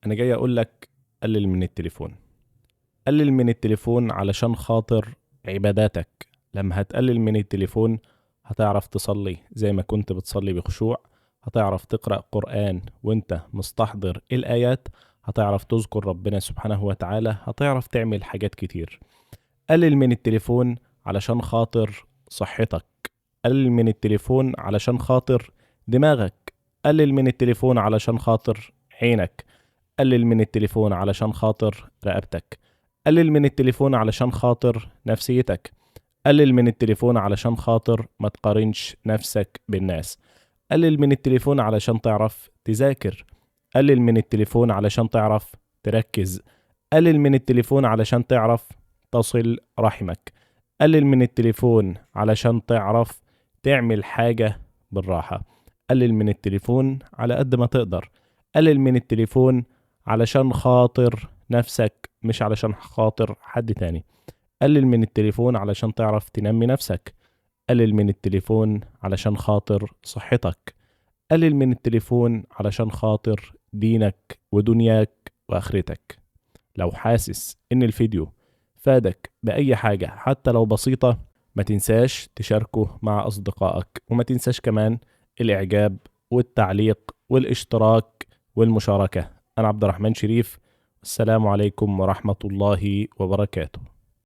أنا جاي أقول لك قلل من التليفون. قلل من التليفون علشان خاطر عباداتك. لما هتقلل من التليفون هتعرف تصلي زي ما كنت بتصلي بخشوع، هتعرف تقرأ قرآن وانت مستحضر الآيات، هتعرف تذكر ربنا سبحانه وتعالى، هتعرف تعمل حاجات كتير. قلل من التليفون علشان خاطر صحتك. قلل من التليفون علشان خاطر دماغك. قلل من التليفون علشان خاطر عينك. قلل من التليفون علشان خاطر رقبتك. قلل من التليفون علشان خاطر نفسيتك. قلل من التليفون علشان خاطر ما تقارنش نفسك بالناس. قلل من التليفون علشان تعرف تذاكر. قلل من التليفون علشان تعرف تركز. قلل من التليفون علشان تعرف تصل رحمك. قلل من التليفون علشان تعرف تعمل حاجة بالراحة. قلل من التليفون على قد ما تقدر. قلل من التليفون علشان خاطر نفسك مش علشان خاطر حد تاني. قلل من التليفون علشان تعرف تنمي نفسك. قلل من التليفون علشان خاطر صحتك. قلل من التليفون علشان خاطر دينك ودنياك وآخرتك. لو حاسس إن الفيديو فادك بأي حاجة حتى لو بسيطة، ما تنساش تشاركه مع أصدقائك، وما تنساش كمان الإعجاب والتعليق والاشتراك والمشاركة. أنا عبد الرحمن شريف. السلام عليكم ورحمة الله وبركاته.